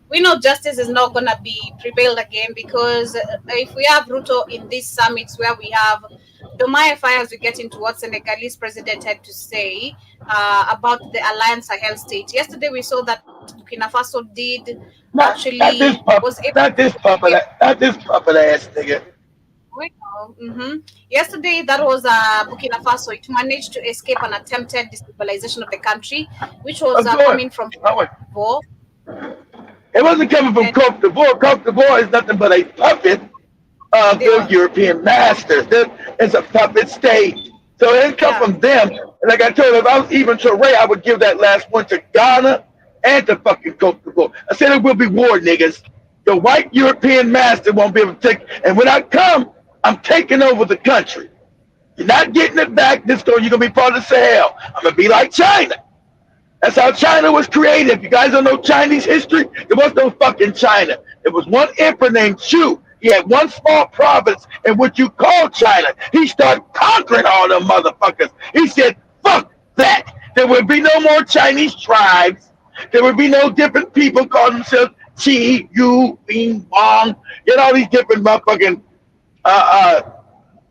we know justice is not going to be prevailed again because if we have Ruto in these summits where we have Domaya Fires, we get into what Senegalese president had to say about the Alliance Sahel state. Yesterday we saw that Burkina Faso did Not actually this puppet, was able not this to puppet, escape. not this puppet ass nigga. We know. Yesterday, that was Burkina Faso. It managed to escape an attempted destabilization of the country, which was Of course. coming from Oh, wait. war. It wasn't coming from And Cote d'Ivoire. Cote d'Ivoire is nothing but a puppet of they their were, European masters. It's a puppet state. So it didn't come yeah, from them. And like I told you, if I was even Toure, I would give that last one to Ghana and to fucking Cote d'Ivoire. I said it will be war, niggas. The white European master won't be able to take. And when I come, I'm taking over the country. You're not getting it back. You're gonna be part of the Sahel. I'm gonna be like China. That's how China was created. If you guys don't know Chinese history, there was no fucking China. There was one emperor named Chu. He had one small province in what you call China. He started conquering all them motherfuckers. He said, fuck that. There would be no more Chinese tribes. There would be no different people calling themselves Chi, Yu, Bing, Wang. You know, all these different motherfucking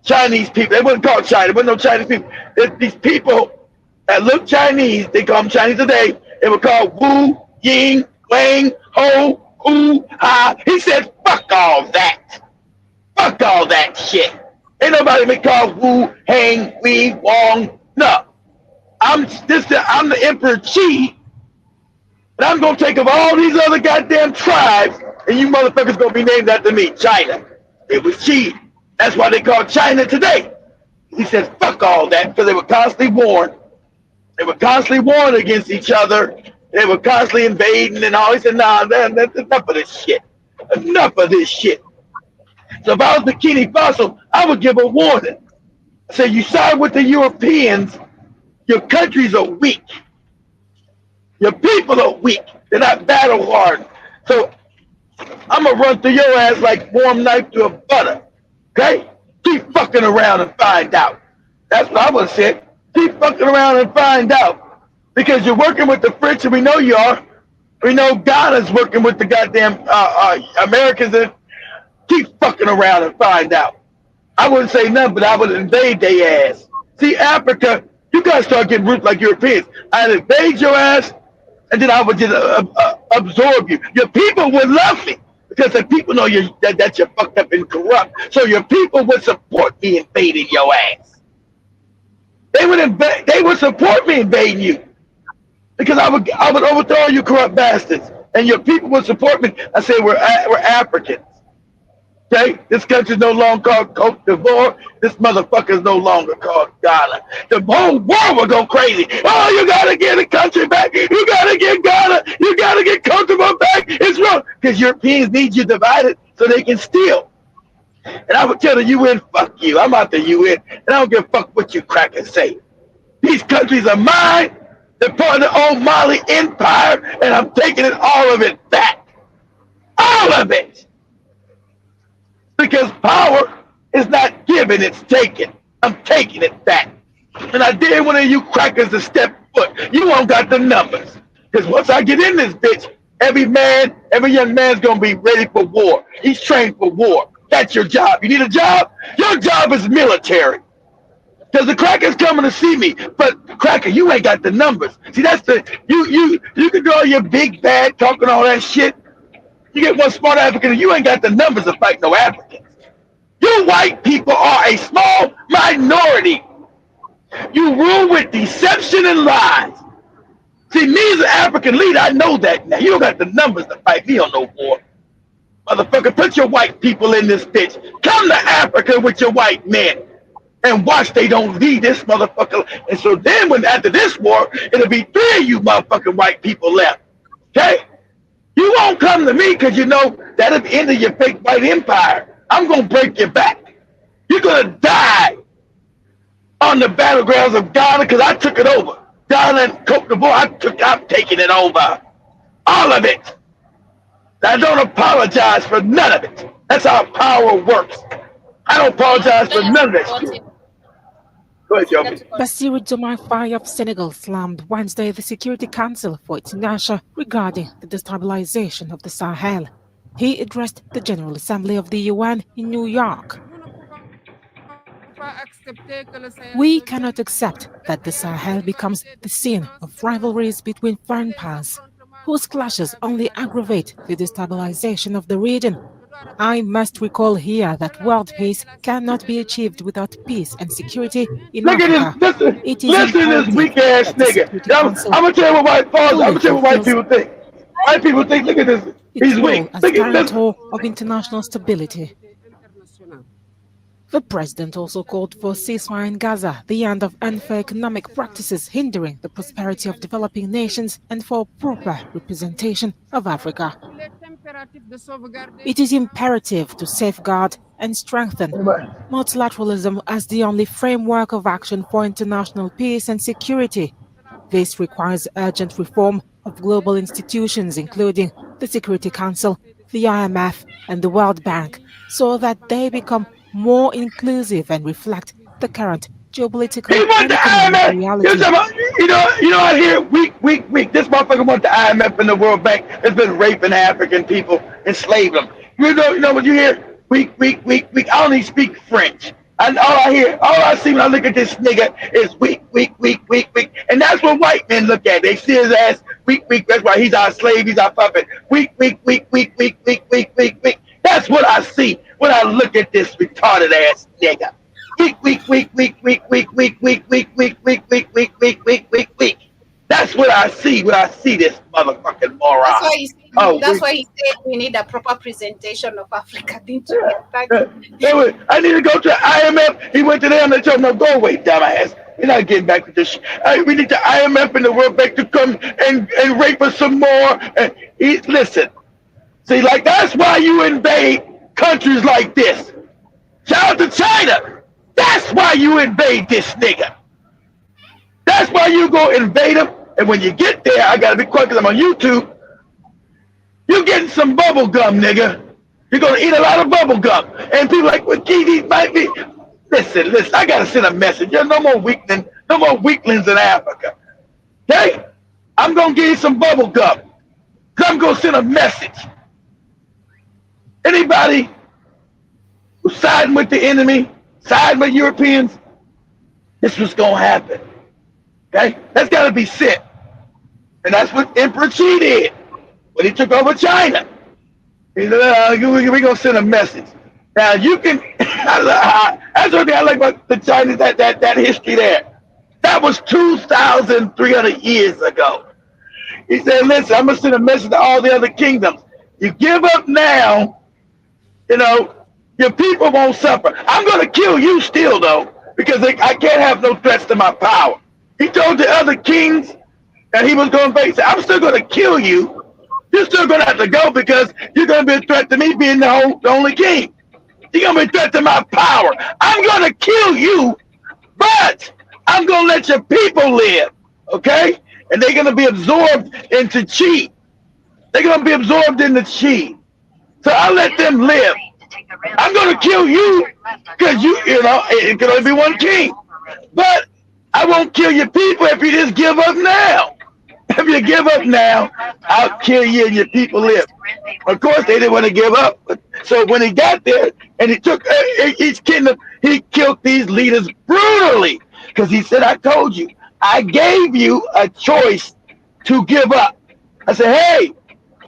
Chinese people. They wasn't called China. There wasn't no Chinese people. These people that look Chinese, they call them Chinese today. They were called Wu, Ying, Wang, Ho, Hu, Ha. He said, fuck all that. Fuck all that shit. Ain't nobody been called Wu, Hang, Wei, Wong. No. I'm the Emperor Qi, and I'm gonna take over all these other goddamn tribes, and you motherfuckers gonna be named after me, China. It was Qi. That's why they call China today. He said, fuck all that, because they were constantly warned. They were constantly warned against each other. They were constantly invading and all. He said, nah, that's enough of this shit. Enough of this shit. So if I was Bikini Faso, I would give a warning. I said, you side with the Europeans, your countries are weak. Your people are weak. They're not battle hardened. So I'm going to run through your ass like warm knife through a butter. Okay? Keep fucking around and find out. That's what I would have said. Keep fucking around and find out. Because you're working with the French, and we know you are. We know Ghana's working with the goddamn Americans. And keep fucking around and find out. I wouldn't say nothing, but I would invade their ass. See, Africa, you guys start getting rooted like Europeans. I'd invade your ass, and then I would just absorb you. Your people would love me. Because the people know that you're fucked up and corrupt. So your people would support me invading your ass. They would support me invading you. Because I would overthrow you corrupt bastards. And your people would support me. I say we're Africans. Okay? This country's no longer called Cote d'Ivoire. This motherfucker is no longer called Ghana. The whole world will go crazy. Oh, you gotta get the country back. You gotta get Ghana. You gotta get Cote d'Ivoire back. It's wrong. Because Europeans need you divided so they can steal. And I would tell the UN, fuck you. I'm out the UN. And I don't give a fuck what you crackers say. These countries are mine. They're part of the old Mali Empire. And I'm taking all of it back. All of it. Because power is not given, it's taken. I'm taking it back. And I dare one of you crackers to step foot. You won't got the numbers. Because once I get in this bitch, every young man's going to be ready for war. He's trained for war. That's your job. You need a job? Your job is military. Because the cracker's coming to see me. But cracker, you ain't got the numbers. See, that's you can do all your big bad talking all that shit. You get one smart African, you ain't got the numbers to fight no Africans. You white people are a small minority. You rule with deception and lies. See, me as an African leader, I know that now. You don't got the numbers to fight me on no war. Motherfucker, put your white people in this bitch. Come to Africa with your white men. And watch they don't lead this motherfucker. And so then after this war, it'll be 3 of you motherfucking white people left. Okay? You won't come to me because you know that'll be the end of your fake white empire. I'm going to break your back. You're going to die on the battlegrounds of Ghana because I took it over. Ghana and Cote d'Ivoire, I'm taking it over. All of it. I don't apologize for none of it. That's how power works. I don't apologize for none of that shit. Go ahead, Joby. Bassirou Diomaye Faye of Senegal slammed Wednesday the Security Council for its inertia regarding the destabilization of the Sahel. He addressed the General Assembly of the UN in New York. We cannot accept that the Sahel becomes the scene of rivalries between foreign powers, whose clashes only aggravate the destabilization of the region. I must recall here that world peace cannot be achieved without peace and security in Africa. Listen to this weak ass nigga. I'm gonna tell you what white people think. White people think, look at this. He's weak. As guarantor of international stability. The president also called for ceasefire in Gaza, the end of unfair economic practices hindering the prosperity of developing nations, and for proper representation of Africa. It is imperative to safeguard and strengthen multilateralism as the only framework of action for international peace and security. This requires urgent reform of global institutions, including the Security Council, the IMF, and the World Bank, so that they become more inclusive and reflect the current He geopolitical want and the economic IMF. reality. I hear weak. This motherfucker want the IMF and the World Bank has been raping African people, enslaved them. You know what you hear? Weak. I only speak French. And all I see when I look at this nigga is weak. And that's what white men look at. They see his ass weak. That's why he's our slave, he's our puppet. Weak. That's what I see when I look at this retarded ass nigga. Weak. That's what I see when I see this motherfucking That's moron. why he Oh, that's why he said we need a proper presentation of Africa. Didn't you get that? I need to go to the IMF. He went to them and they told him, no, go away, dumbass. You're not getting back with this shit. We need the IMF and the World Bank to come and rape us some more. Listen, see, like that's why you invade countries like this. Shout out to China. That's why you invade this nigga. That's why you go invade him. And when you get there, I gotta be quick because I'm on YouTube. You're getting some bubble gum, nigga. You're gonna eat a lot of bubble gum. And people like, well, TV might be. Listen. I gotta send a message. There's no more weaklings in Africa. Okay? I'm gonna give you some bubble gum. Cause I'm gonna send a message. Anybody who's siding with the enemy, siding with Europeans, this was gonna happen. Okay? That's gotta be sent. And that's what Emperor Qi did when he took over China. He said, we're going to send a message. Now, you can, that's one thing I like about the Chinese, that history there. That was 2,300 years ago. He said, listen, I'm going to send a message to all the other kingdoms. You give up now, your people won't suffer. I'm going to kill you still, though, because I can't have no threats to my power. He told the other kings that he was going to face. I'm still going to kill you. You're still going to have to go because you're going to be a threat to me being the only king. You're going to be a threat to my power. I'm going to kill you, but I'm going to let your people live, okay? And they're going to be absorbed into Qi. They're going to be absorbed into Qi. So I'll let them live. I'm going to kill you because it can only be one king. But I won't kill your people if you just give up now. If you give up now, I'll kill you and your people live. Of course, they didn't want to give up. So when he got there and he took each kingdom, he killed these leaders brutally. Because he said, I told you, I gave you a choice to give up. I said, hey,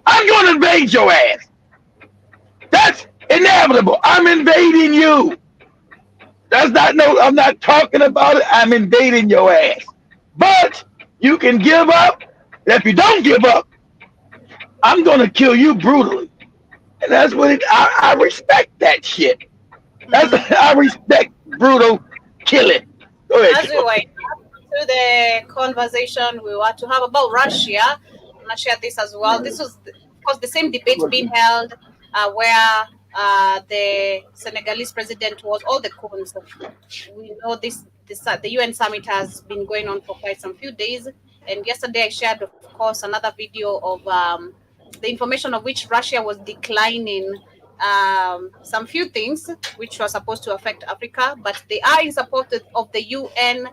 I'm going to invade your ass. That's inevitable. I'm invading you. I'm not talking about it. I'm invading your ass. But you can give up. And if you don't give up, I'm going to kill you brutally. And that's what I respect that shit. I respect brutal killing. Go ahead, As we were to the conversation we were to have about Russia, I'm going to share this as well. This was, of course, the same debate being held where the Senegalese president was all the cons. We know the UN summit has been going on for quite some few days. And yesterday I shared, of course, another video of the information of which Russia was declining some few things which were supposed to affect Africa, but they are in support of the UN,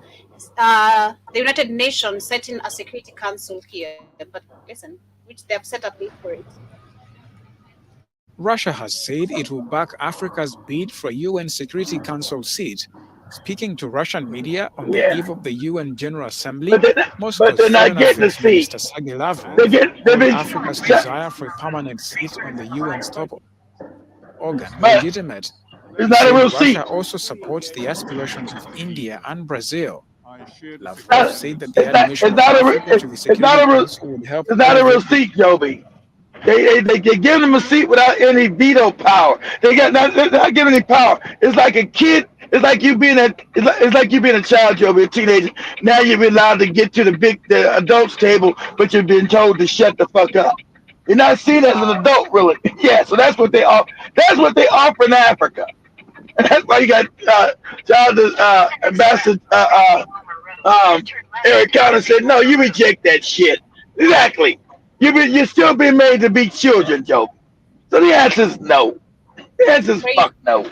the United Nations setting a Security Council here. But listen, which they have set a date for it. Russia has said it will back Africa's bid for UN Security Council seat. Speaking to Russian media on the eve of the UN General Assembly, Moscow's Foreign Affairs Minister Sergei Lavrov called Africa's desire for a permanent seat on the UN's top organ legitimate. He said Russia also supports the aspirations of India and Brazil. Lavrov said that the admission of Africa to the Security Council would help. It's not a real seat, Joby. They give them a seat without any veto power. They're not giving any power. It's like a kid. It's like you being a child. You'll be a teenager. Now you've been allowed to get to the adults table, but you've been told to shut the fuck up. You're not seen as an Wow. adult, really. Yeah, so that's what they offer. That's what they offer in Africa. And that's why you got child ambassador Eric Carter said, "No, you reject that shit." Exactly. You're still being made to be children, Joe. So the answer is no. The answer is Crazy. fuck no.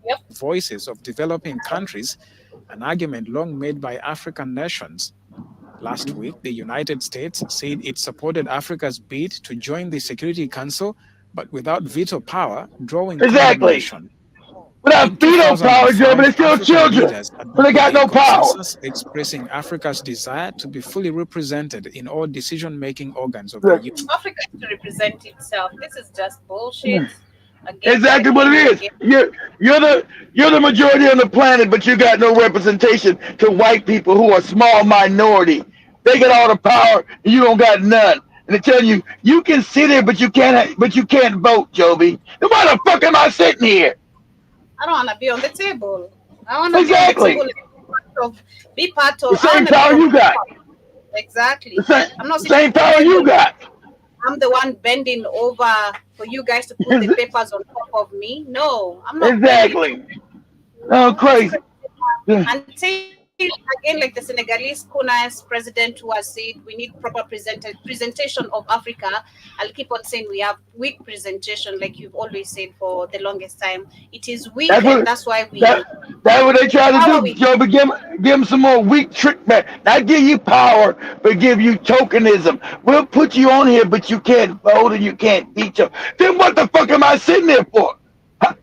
Yep. voices of developing countries, an argument long made by African nations. Last week, the United States said it supported Africa's bid to join the Security Council, but without veto power, drawing Exactly. condemnation. In Without veto power, Joe, but 2005, they're still African children. leaders So they got adopted a no power. consensus expressing Africa's desire to be fully represented in all decision making organs of the Look, UN. Africa has to represent itself. This is just bullshit. Again and exactly what again and it is. again. You're the majority on the planet, but you got no representation to white people who are small minority. They got all the power, and you don't got none. And they tell you you can sit here, but you can't vote, Joby. Then why the fuck am I sitting here? I don't want to be on the table. I want to be on the table Exactly. and be part The of. I same want to be power on you got. top. The Exactly. same, I'm not the sitting same at the power you table. got. I'm the one bending over for you guys to put the papers on top of me. No, I'm not bending. Exactly. Oh, It's crazy. crazy. Yeah. Until again, like the Senegalese Kuna's president who has said we need proper presentation of Africa. I'll keep on saying we have weak presentation, like you've always said for the longest time. It is weak, That's and what that's why we that's what they try to power do, we Joe. But give them some more weak trick back. Not give you power, but give you tokenism. We'll put you on here, but you can't vote and you can't veto. Then what the fuck am I sitting there for?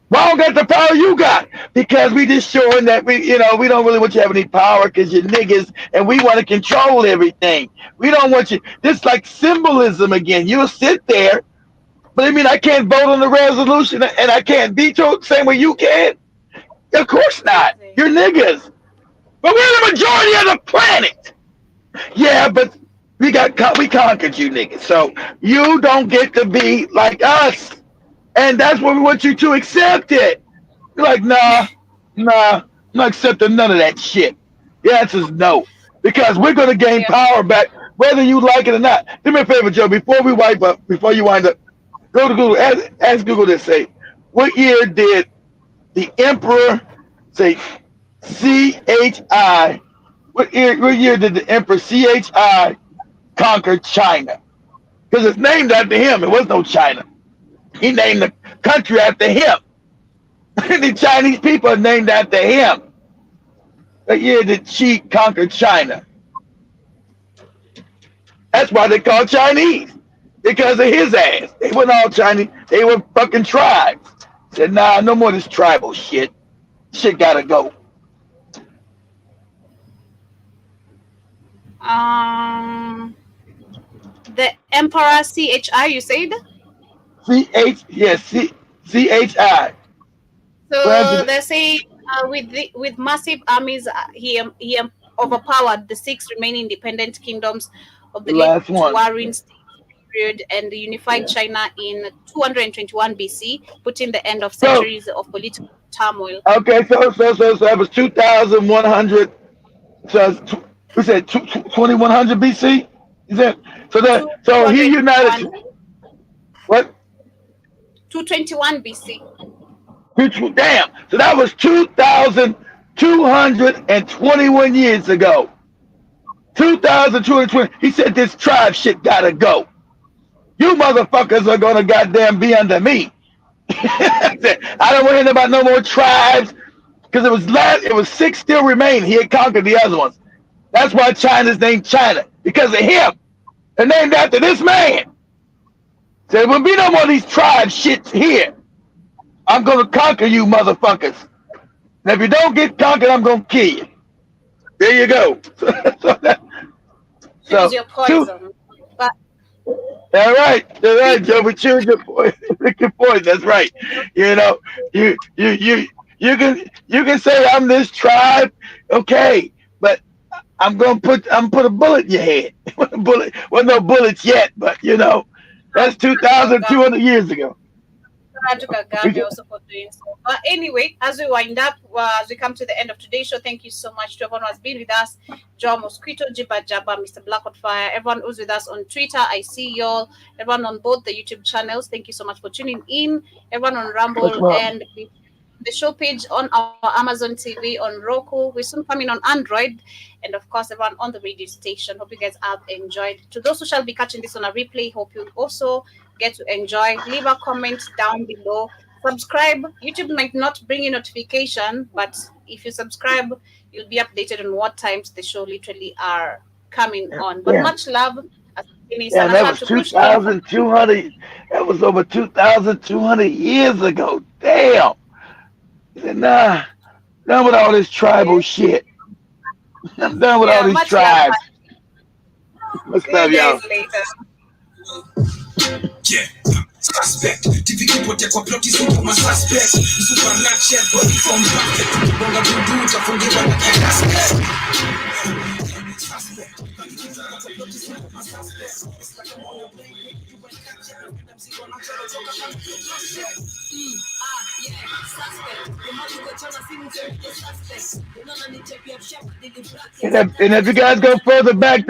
Why don't got the power you got? Because we just showing that we don't really want you to have any power because you're niggas and we want to control everything. We don't want you. This like symbolism again. You'll sit there, but I mean I can't vote on the resolution and I can't veto it the same way you can. Of course not. crazy. You're niggas. But we're the majority of the planet. Yeah, but we conquered you niggas. So you don't get to be like us. And that's what we want you to accept it. You're like, I'm not accepting none of that shit. The answer is no. Because we're gonna gain Yeah. power back, whether you like it or not. Do me a favor, Joe, before you wind up, go to Google, ask Google this, say, what year did the emperor say CHI? What year did the emperor CHI conquer China? Because it's named after him. It was no China. He named the country after him. The Chinese people are named after him. What year did Xi conquer China? That's why they call Chinese. Because of his ass. They weren't all Chinese. They were fucking tribes. Said, nah, no more of this tribal shit. Shit gotta go. Um, the Emperor CHI. You said CHI. so. President. They say with massive armies, he overpowered the six remaining independent kingdoms of The the late last one. Warring States period and unified Yeah. China in 221 BC, putting the end of So, centuries of political turmoil. okay, so that was 2,100. So we said 2,100 BC. Is that so? He united 221, what? 221 BC. Damn. So that was 2,221 years ago. 2,220. He said this tribe shit gotta go. You motherfuckers are gonna goddamn be under me. I don't want to hear about no more tribes because it was six still remain. He had conquered the other ones. That's why China's named China because of him. They're named after this man. So there will be no more of these tribe shits here. I'm gonna conquer you motherfuckers. And if you don't get conquered, I'm gonna kill you. There you go. Choose So your two. poison. But All right, people, Joe. But choose your point. Your point. That's right. You know, you you can say I'm this tribe, okay, but I'm put a bullet in your head. bullet, well, no bullets yet, but That's Kagame. 2,200 years ago. Shout out to We Kagame can, also for doing so. But anyway, as we wind up, as we come to the end of today's show, thank you so much to everyone who has been with us. John Mosquito, Jiba Jabba, Mr. Blackwoodfire, everyone who's with us on Twitter. I see y'all. Everyone on both the YouTube channels, thank you so much for tuning in. Everyone on much Rumble love. and the show page on our Amazon TV, on Roku. We're soon coming on Android. And of course, everyone on the radio station. Hope you guys have enjoyed. To those who shall be catching this on a replay, hope you also get to enjoy. Leave a comment down below. Subscribe. YouTube might not bring you notification, but if you subscribe, you'll be updated on what times the show literally are coming on. But Damn, much love. As Finish and damn, a that shout was to Kushki. 2,200. That was over 2,200 years ago. Damn. He said, nah, done with all this tribal Yeah, shit. I'm done with all yeah, these much love. tribes. Much See you love, guys y'all. later. Yeah, suspect. TV kipotea kwa ploti sipo ma suspect. Supernatural body from perfect. Bonga dudu utafungiwa na suspect. And if you guys go further back,